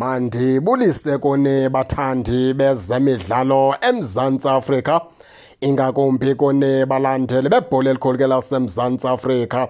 Mandibulise kone bathandi bezemidlalo eMzantsi Afrika, ingakumbi kone balandeli bebhola elikhulu ke laseMzantsi Afrika.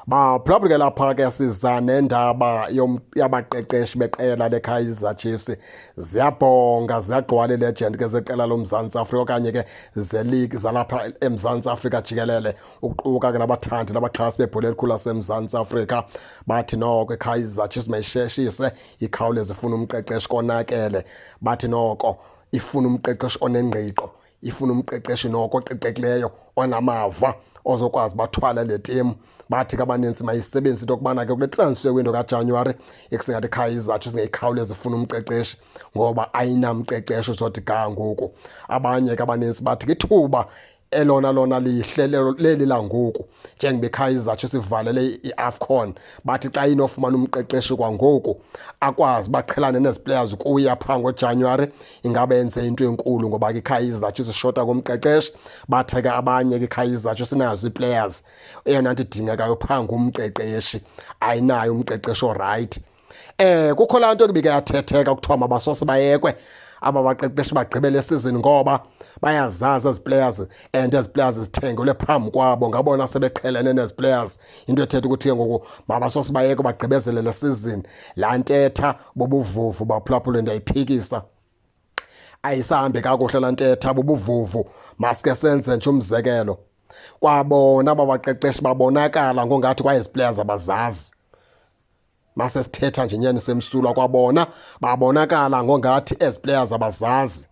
Baphulaphula ke lapha ke siza nendaba yabaqeqeshi beqela leKaizer Chiefs. Ziyabhonga, ziyagqwala ilegend ke zeqela loMzantsi Afrika okanye ke zeleague zalapha eMzantsi Afrika jikelele, ukuquka ke nabathandi nabaxhasi bebhola elikhulu laseMzantsi Afrika. Bathi noko iKaizer Chiefs mayisheshise, ikhawuleze ifuna umqeqeshi konakele. Bathi noko ifuna umqeqeshi onengqiqo, ifuna umqeqeshi noko oqiqekileyo, onamava, ozokwazi bathwala le timu. Bathi ke abaninzi mayisebenzise into yokubana ke kule transfer window kaJanuwari ekusingathi iKaizer Chiefs ngeyikhawuleze ifuna umqeqeshi ngoba ayinamqeqeshi uzothi ga ngoku. Abanye ke abaninzi bathi ke ithuba elona lihle leli langoku njengoba iKaizer Chiefs ivalele iAFCON. Bathi xa inofumana umqeqeshi kwangoku akwazi baqhelane neziplayers kuya phaa ngoJanuwari, ingabe yenze into enkulu ngoba ke iKaizer Chiefs ishota komqeqeshi. Bathi ke abanye ke iKaizer Chiefs inazo iplayers, eyona nto idingekayo phaa ngumqeqeshi, ayinayo umqeqeshi orayithi. Kukho laa nto ke bikayathetheka kuthiwa mabasose bayekwe aba baqeqeshi bagqibele isizini ngoba bayazazi ezi players and ezi players zithengelwe phambi kwabo, ngabona sebeqhelene nezi players. Into ethetha ukuthi ke ngoku mabasose bayeke bagqibezele le season. Laa ntetha bobuvuvu baphulaphula ndiyayiphikisa, ayisahambi kakuhle laa ntetha bobuvuvu. Maske senze nje umzekelo, kwabona aba baqeqeshi babonakala ngongathi kwayezi players abazazi. Mase sithetha nje nyani semsulwa, kwabona babonakala ngongathi ezi players abazazi,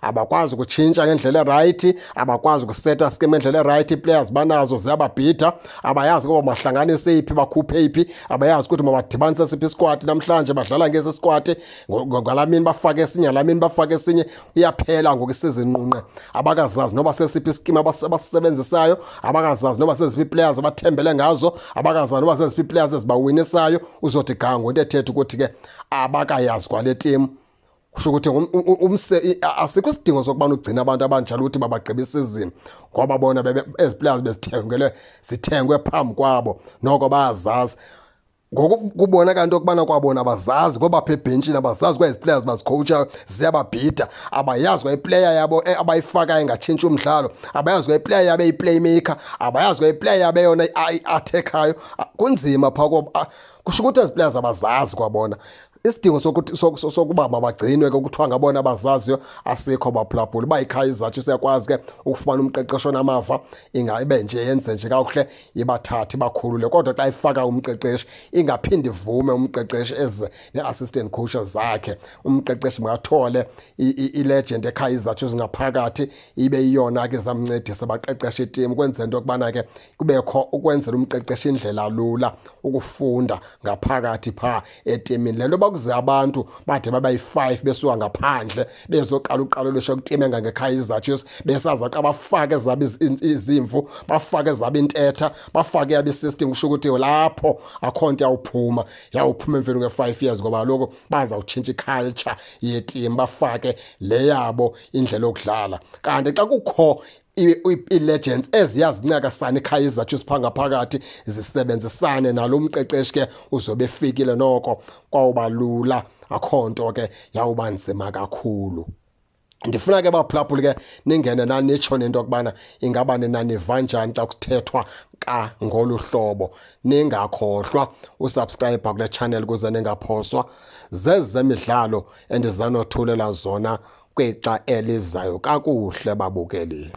abakwazi ukutshintsha ngendlela erayithi, abakwazi ukuseta scheme ngendlela erayithi. Players banazo ziyababhida, abayazi ukuba mahlanganise iphi bakhuphe iphi, abayazi ukuthi mabadibanise siphi isquad. Namhlanje badlala ngesi squad, ngalamini bafake esinye, ngalamini bafake esinye, uyaphela ngoku isizini nqunqe. Abakazazi noba sesiphi ischeme abasisebenzisayo, abakazazi noba seziphi players abathembele ngazo, abakazazi noba seziphi players ezibawinisayo. Uzothi gango into ethetha ukuthi ke abakayazi kwale team. Kusho ukuthi asikho isidingo sokubana ugcina abantu abanjalo ukuthi babagqibe isizini ngoba bona ezi players zithengwe phambi kwabo, noko bayazazi. Ngoku kubonakala into yokubana kwabona abazazi ngoba apha ebhentshini abazazi kwezi players bazikhowutshayo ziyababhida. Abayazi kwa iplayer yabo abayifakayo engatshintshi umdlalo, abayazi kwa iplayer yabo eyiplaymaker, abayazi kwa iplayer yabo eyona i-attack-ayo. Kunzima phaa koba kusho ukuthi ezi players abazazi kwabona. Isidingo sokuba mabagcinwe ke kuthiwa ngabona abazaziyo asikho baphulaphula. Uba iKaizer Chiefs uyakwazi ke ukufumana umqeqeshi onamava, ingabe nje yenze nje kakuhle ibathathe bakhulule. Kodwa xa ifaka umqeqeshi ingaphindi ivume umqeqeshi eze ne-assistant coach zakhe. Umqeqeshi makathole ilegend eKaizer Chiefs ngaphakathi, ibe iyona ke zamncedisa baqeqeshe iteam, kwenze into yokubana ke kubekho ukwenzela umqeqeshi indlela lula ukufunda ngaphakathi phaa etimini. Le nto bakuze abantu bade babayi-5 besuka ngaphandle bezoqala uqalelosha ukutimenga ngeKaizer Chiefs, besaza xa bafake ezabo izimvu, bafake ezabo intetha, bafake yabo isystem. Kusho ukuthi lapho akho nto yawuphuma emveni nge-5 years ngoba kaloku bazawutshintsha iculture yetim, bafake le yabo indlela yokudlala. Kanti xa kukho i-legends eziyazincakasana iKaizer Chiefs phaa ngaphakathi, zisebenzisane nalo mqeqeshi ke uzobe efikile, noko kwawuba lula, akho nto ke yawuba nzima kakhulu. Ndifuna ke baphulaphuli ke ningene nanitsho nento yokubana ingaba naniva njani xa kuthethwa ngolu hlobo. Ningakhohlwa usubscribe kule channel ukuze ningaphoswa zezemidlalo endizanothulela zona kwixa elizayo kakuhle babukeli.